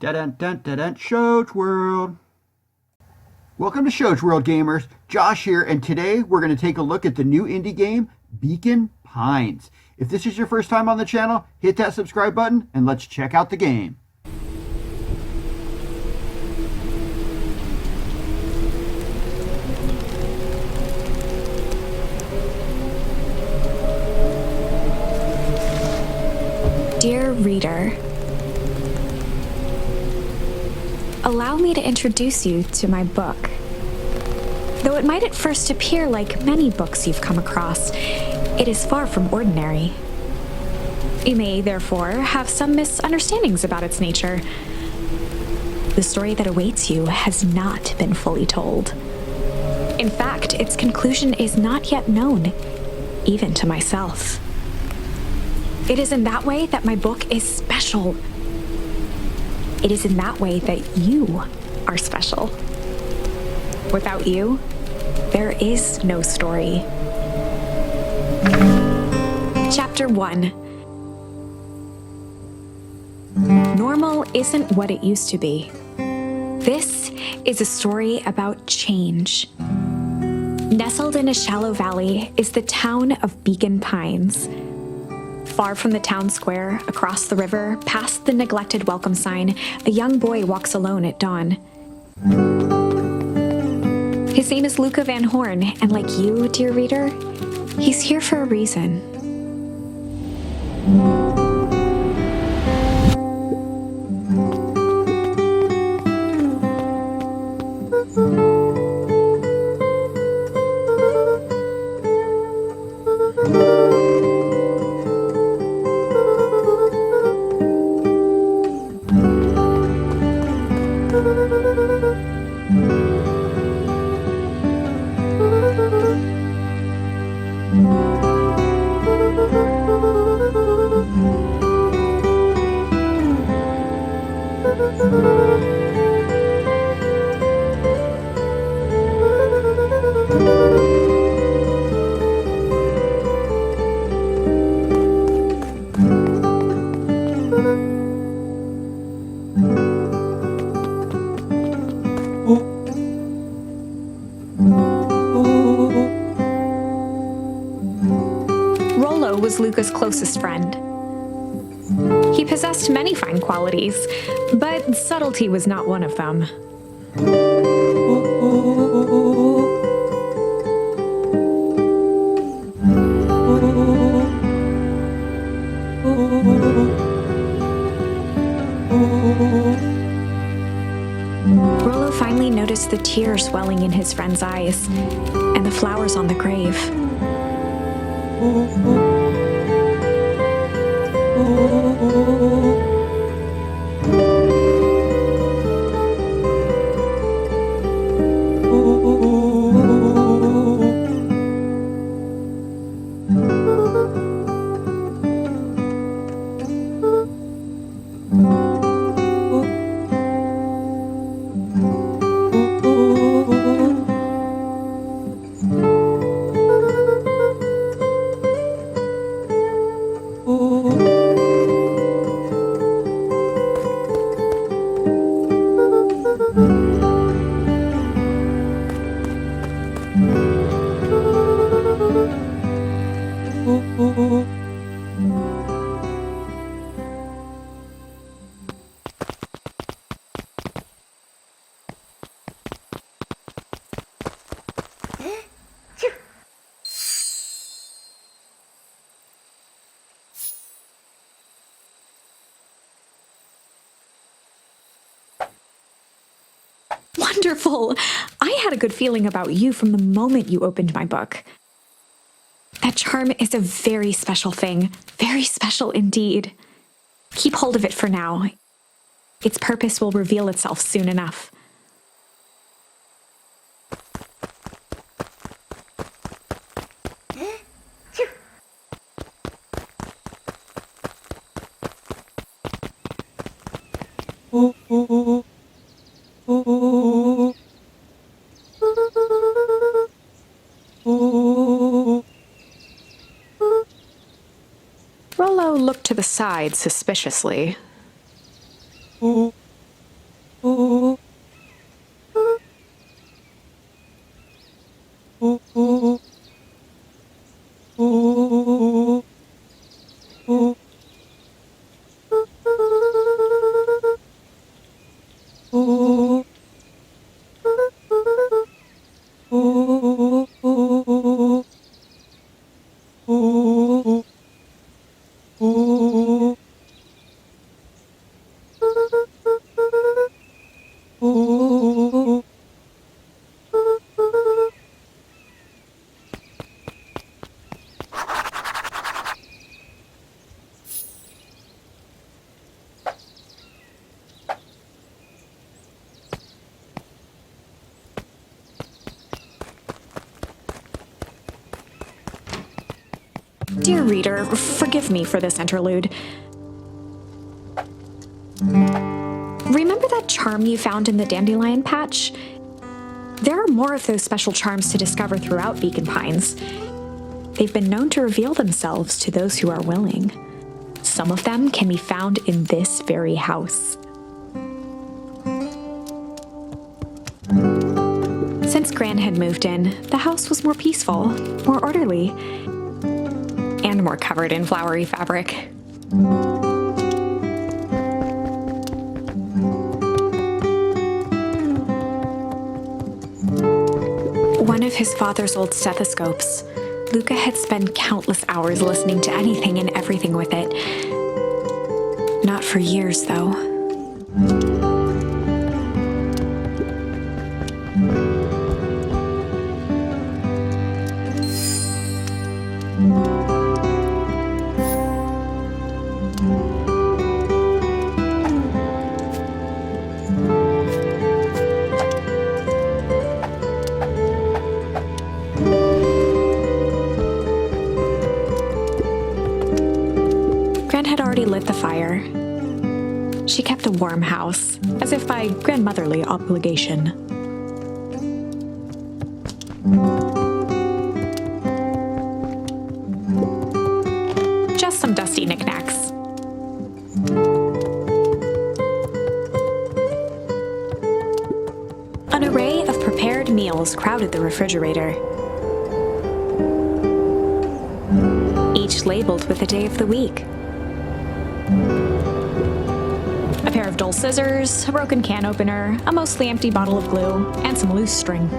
Dun-dun-dun-dun-dun, Shoge World. Welcome to Shoge World, gamers. Josh here, and today we're going to take a look at the new indie game, Beacon Pines. If this is your first time on the channel, hit that subscribe button and let's check out the game. Dear reader, allow me to introduce you to my book. Though it might at first appear like many books you've come across, it is far from ordinary. You may, therefore, have some misunderstandings about its nature. The story that awaits you has not been fully told. In fact, its conclusion is not yet known, even to myself. It is in that way that my book is special. It is in that way that you are special. Without you, there is no story. Chapter 1. Normal isn't what it used to be. This is a story about change. Nestled in a shallow valley is the town of Beacon Pines. Far from the town square, across the river, past the neglected welcome sign, a young boy walks alone at dawn. His name is Luca Van Horn, and like you, dear reader, he's here for a reason. Rollo was Luca's closest friend. He possessed many fine qualities, but subtlety was not one of them. Rollo finally noticed the tears welling in his friend's eyes and the flowers on the grave. Wonderful! I had a good feeling about you from the moment you opened my book. That charm is a very special thing, very special indeed. Keep hold of it for now. Its purpose will reveal itself soon enough. Rollo looked to the side suspiciously. Dear reader, forgive me for this interlude. Remember that charm you found in the dandelion patch? There are more of those special charms to discover throughout Beacon Pines. They've been known to reveal themselves to those who are willing. Some of them can be found in this very house. Since Gran had moved in, the house was more peaceful, more orderly, and more covered in flowery fabric. One of his father's old stethoscopes. Luca had spent countless hours listening to anything and everything with it. Not for years, though. Had already lit the fire. She kept a warm house, as if by grandmotherly obligation. Just some dusty knickknacks. An array of prepared meals crowded the refrigerator, each labeled with the day of the week. A pair of dull scissors, a broken can opener, a mostly empty bottle of glue, and some loose string.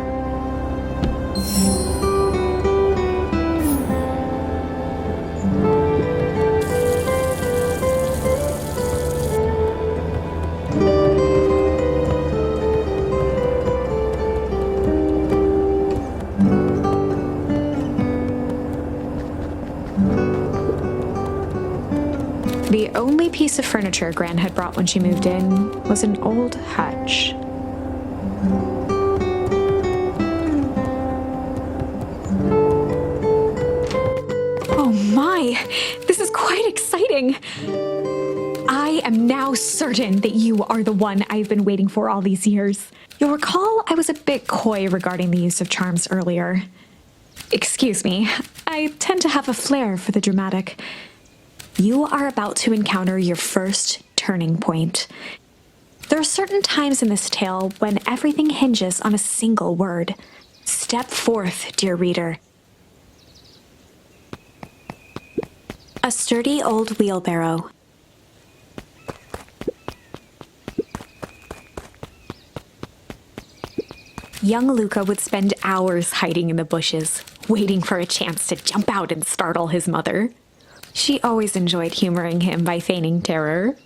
The only piece of furniture Gran had brought when she moved in was an old hutch. Oh my! This is quite exciting! I am now certain that you are the one I've been waiting for all these years. You'll recall I was a bit coy regarding the use of charms earlier. Excuse me, I tend to have a flair for the dramatic. You are about to encounter your first turning point. There are certain times in this tale when everything hinges on a single word. Step forth, dear reader. A sturdy old wheelbarrow. Young Luca would spend hours hiding in the bushes, waiting for a chance to jump out and startle his mother. She always enjoyed humoring him by feigning terror.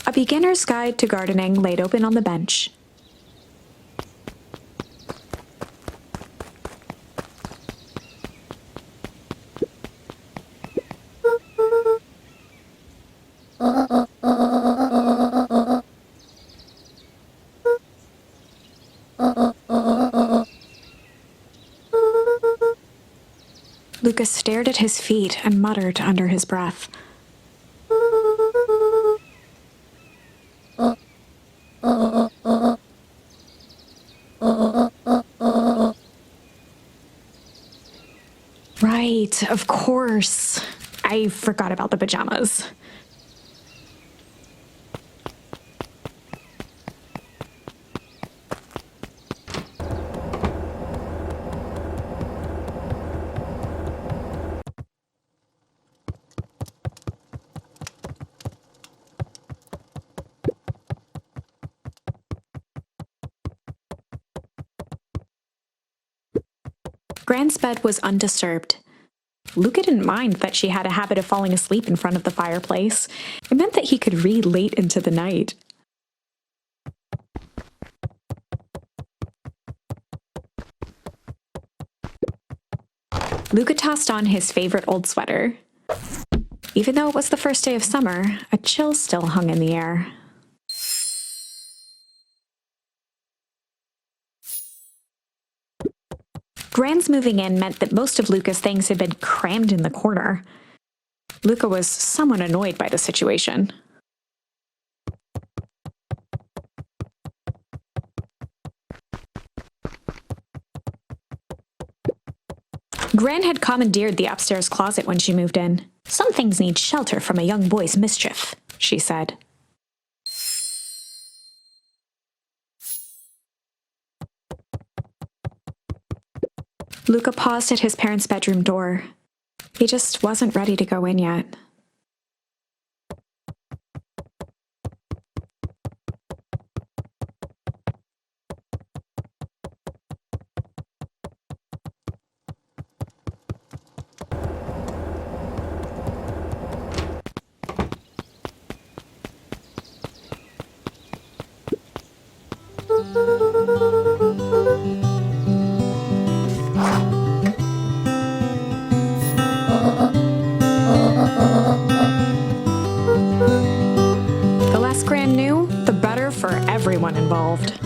A beginner's guide to gardening laid open on the bench. Lucas stared at his feet and muttered under his breath. Right, of course. I forgot about the pajamas. Gran's bed was undisturbed. Luca didn't mind that she had a habit of falling asleep in front of the fireplace. It meant that he could read late into the night. Luca tossed on his favorite old sweater. Even though it was the first day of summer, a chill still hung in the air. Gran's moving in meant that most of Luca's things had been crammed in the corner. Luca was somewhat annoyed by the situation. Gran had commandeered the upstairs closet when she moved in. "Some things need shelter from a young boy's mischief," she said. Luca paused at his parents' bedroom door. He just wasn't ready to go in yet. The less Gran knew, the better for everyone involved.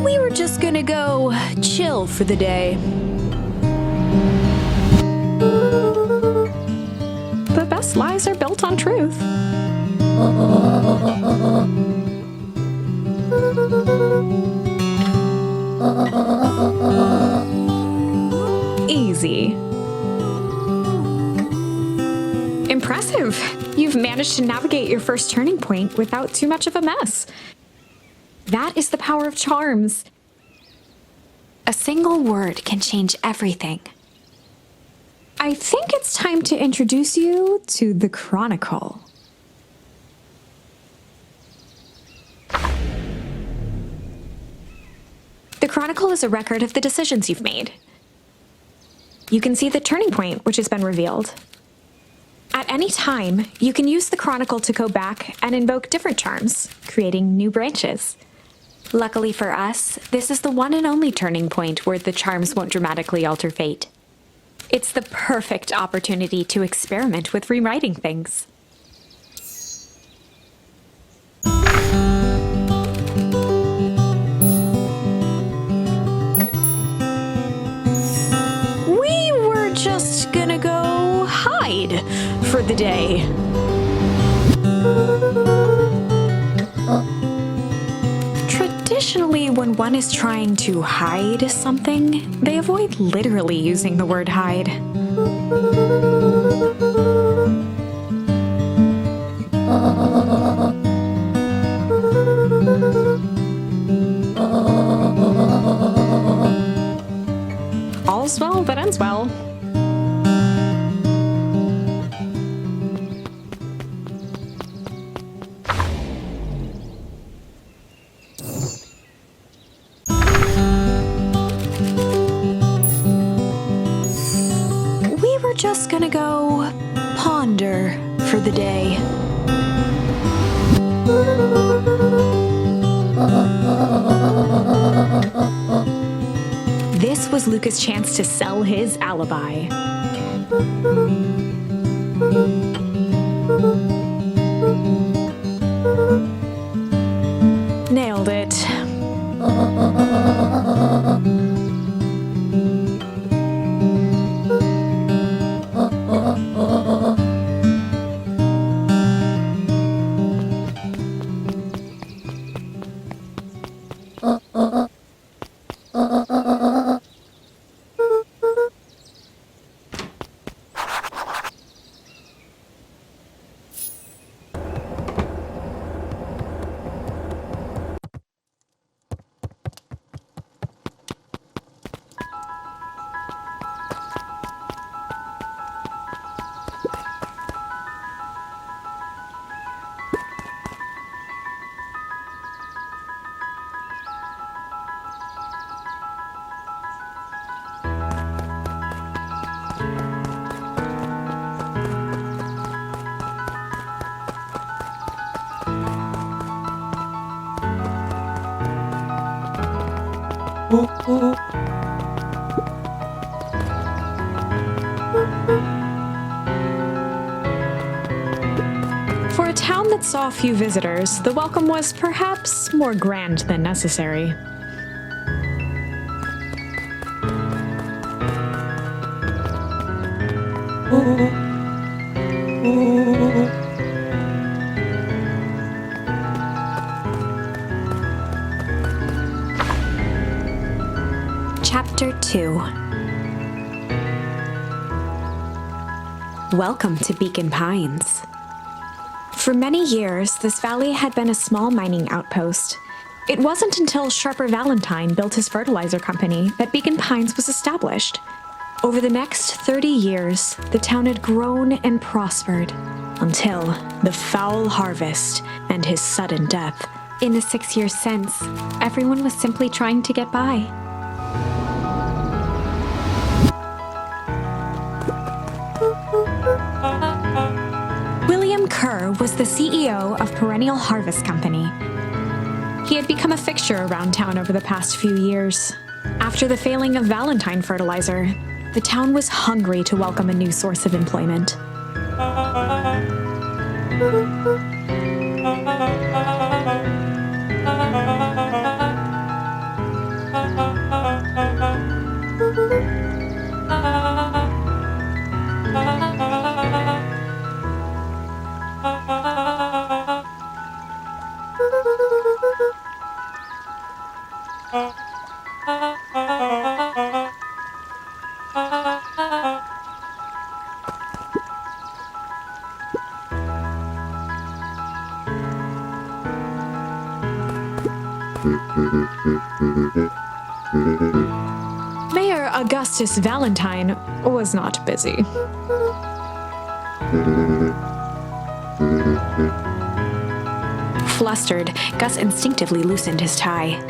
We were just gonna go chill for the day. The best lies are built on truth. Easy. Impressive. You've managed to navigate your first turning point without too much of a mess. That is the power of charms. A single word can change everything. I think it's time to introduce you to the Chronicle. The Chronicle is a record of the decisions you've made. You can see the turning point, which has been revealed. At any time, you can use the Chronicle to go back and invoke different charms, creating new branches. Luckily for us, this is the one and only turning point where the charms won't dramatically alter fate. It's the perfect opportunity to experiment with rewriting things. We were just gonna go hide for the day. Traditionally, when one is trying to hide something, they avoid literally using the word hide. All's well that ends well. We were just gonna go ponder for the day. This was Luca's chance to sell his alibi. Nailed it. saw few visitors, the welcome was perhaps more grand than necessary. Chapter 2. Welcome to Beacon Pines. For many years, this valley had been a small mining outpost. It wasn't until Sharper Valentine built his fertilizer company that Beacon Pines was established. Over the next 30 years, the town had grown and prospered until the foul harvest and his sudden death. In the 6 years since, everyone was simply trying to get by. William Kerr was the CEO of Perennial Harvest Company. He had become a fixture around town over the past few years. After the failing of Valentine fertilizer, the town was hungry to welcome a new source of employment. Mayor Augustus Valentine was not busy. Flustered, Gus instinctively loosened his tie.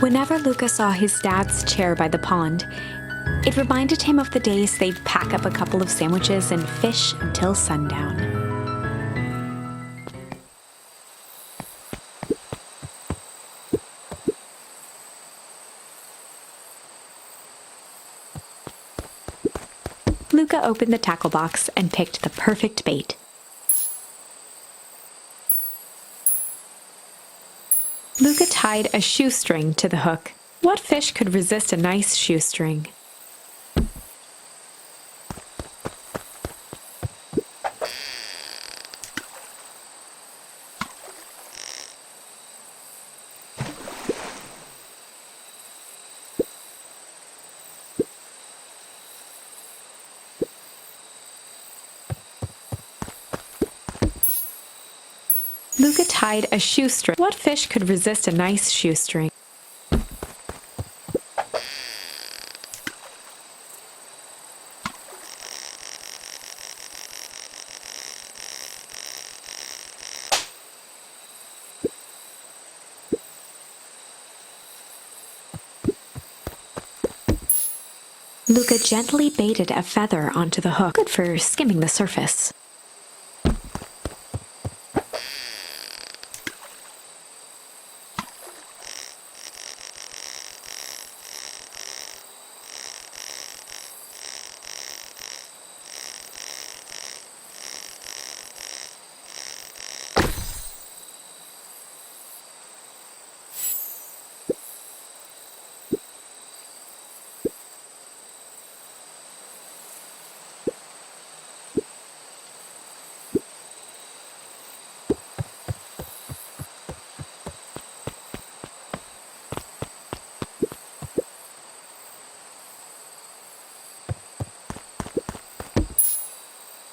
Whenever Luca saw his dad's chair by the pond, it reminded him of the days they'd pack up a couple of sandwiches and fish until sundown. Luca opened the tackle box and picked the perfect bait. Luca tied a shoestring to the hook. What fish could resist a nice shoestring? Luca tied a shoestring. What fish could resist a nice shoestring? Luca gently baited a feather onto the hook, good for skimming the surface.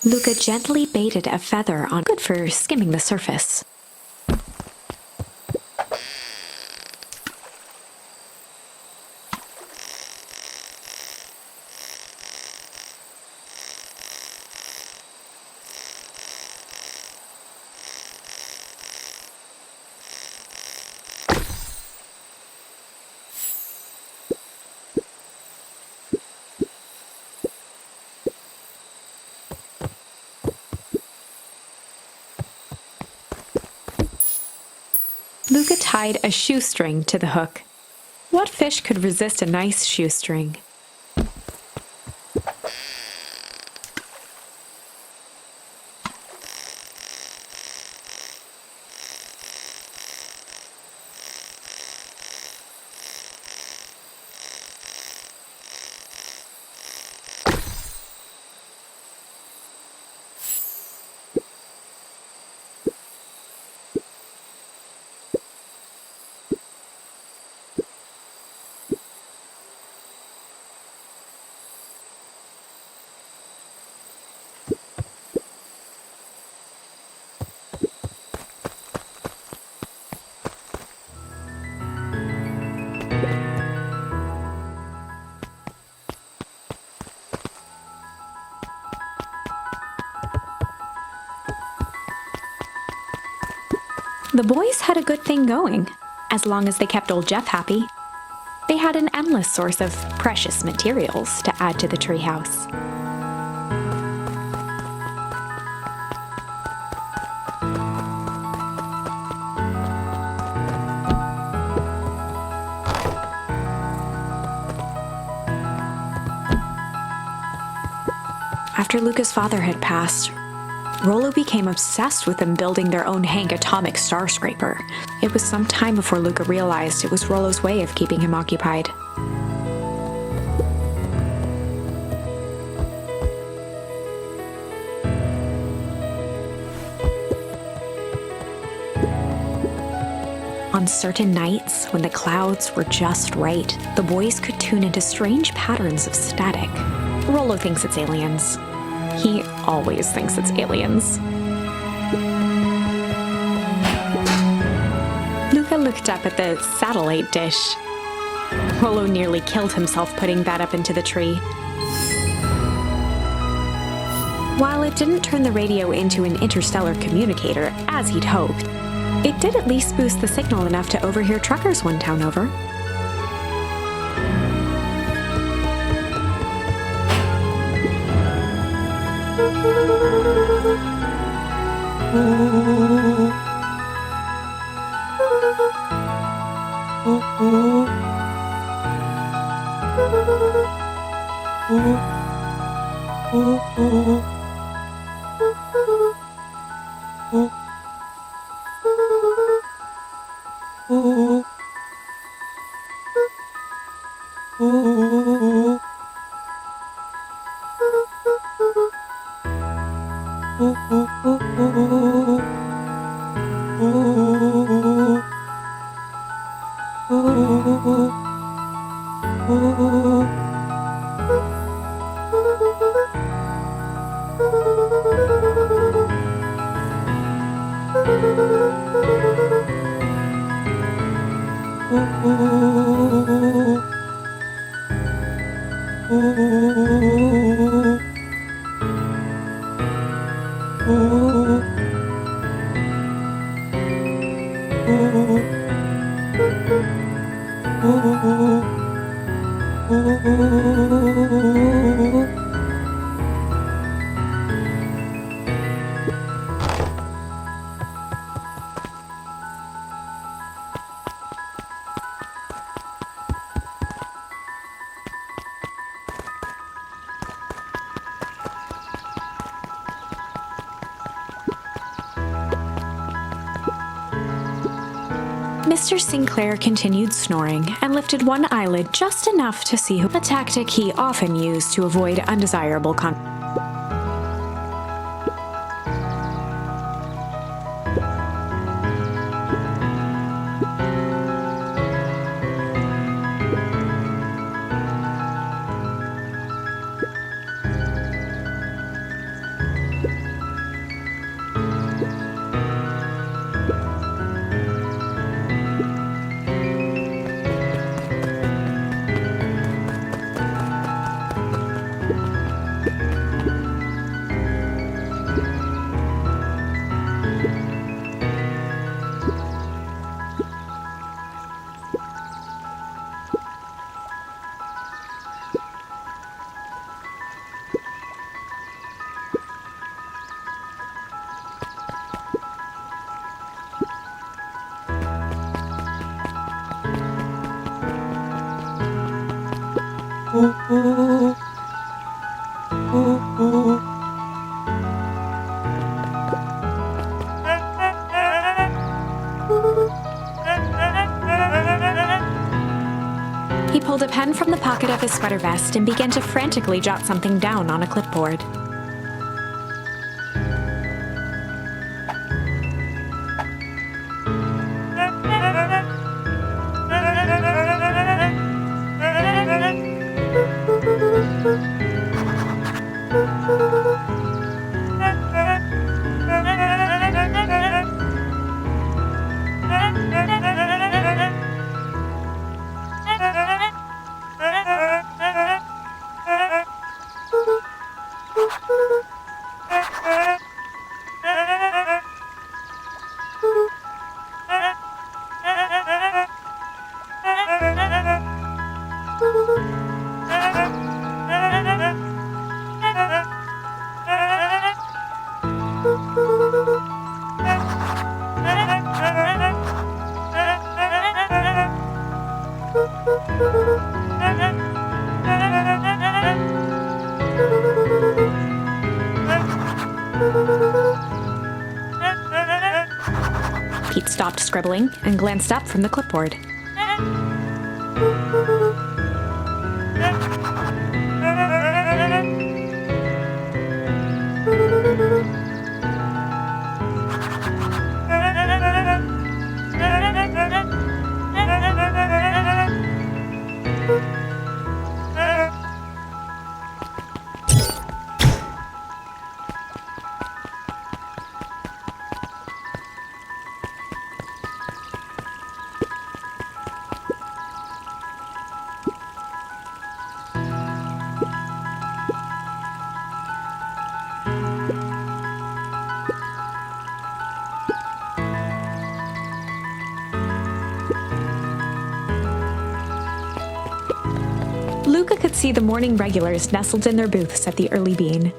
Luca gently baited a feather on, good for skimming the surface. Luca tied a shoestring to the hook. What fish could resist a nice shoestring? The boys had a good thing going, as long as they kept old Jeff happy. They had an endless source of precious materials to add to the treehouse. After Luca's father had passed, Rollo became obsessed with them building their own Hank atomic star scraper. It was some time before Luca realized it was Rollo's way of keeping him occupied. On certain nights, when the clouds were just right, the boys could tune into strange patterns of static. Rollo thinks it's aliens. He always thinks it's aliens. Luca looked up at the satellite dish. Rollo nearly killed himself putting that up into the tree. While it didn't turn the radio into an interstellar communicator, as he'd hoped, it did at least boost the signal enough to overhear truckers one town over. Mr. Sinclair continued snoring and lifted one eyelid just enough to see a tactic he often used to avoid undesirable He pulled a pen from the pocket of his sweater vest and began to frantically jot something down on a clipboard. Pete stopped scribbling and glanced up from the clipboard. Luca could see the morning regulars nestled in their booths at the early bean.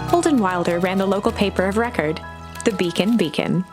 Holden Wilder ran the local paper of record, the Beacon.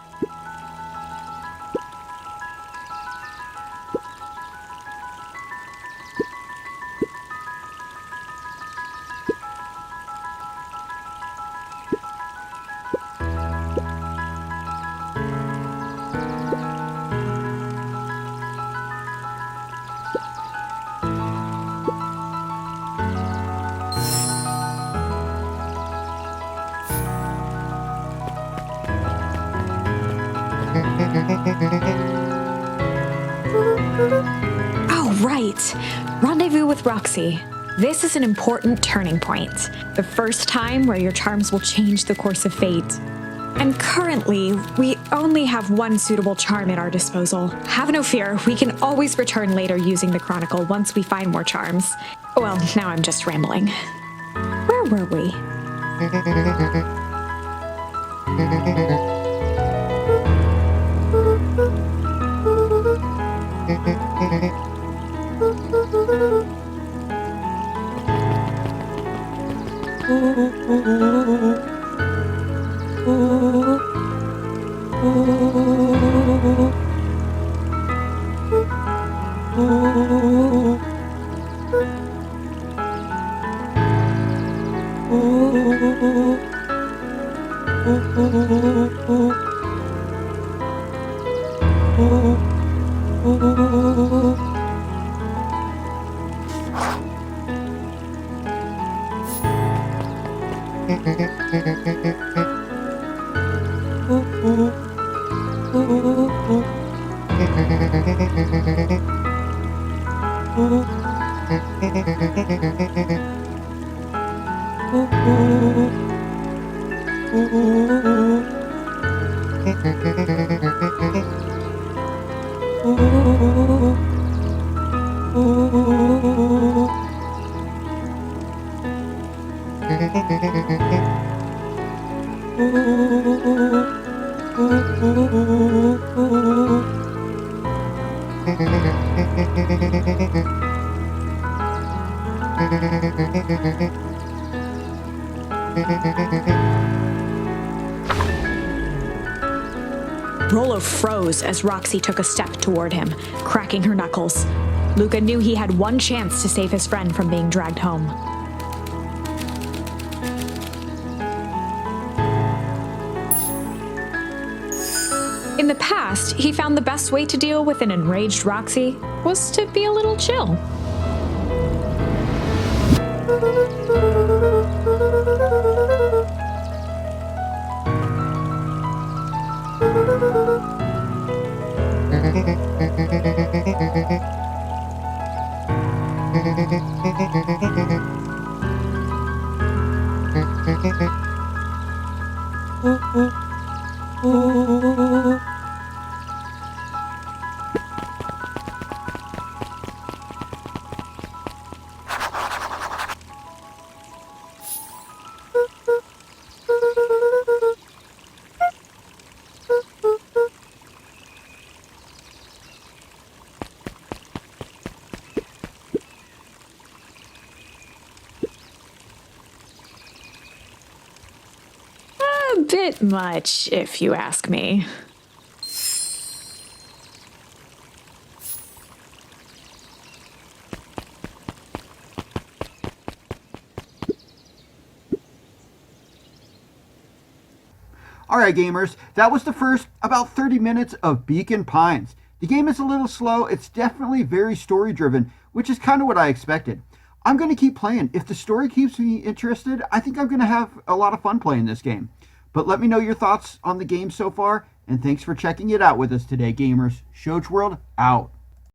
Oh, right. Rendezvous with Roxy. This is an important turning point. The first time where your charms will change the course of fate. And currently, we only have one suitable charm at our disposal. Have no fear, we can always return later using the Chronicle once we find more charms. Well, now I'm just rambling. Where were we? Rollo froze as Roxy took a step toward him, cracking her knuckles. Luca knew he had one chance to save his friend from being dragged home. In the past, he found the best way to deal with an enraged Roxy was to be a little chill. A bit much, if you ask me. Alright gamers, that was the first about 30 minutes of Beacon Pines. The game is a little slow, it's definitely very story driven, which is kind of what I expected. I'm going to keep playing. If the story keeps me interested, I think I'm going to have a lot of fun playing this game. But let me know your thoughts on the game so far, and thanks for checking it out with us today, gamers. Shoach World, out.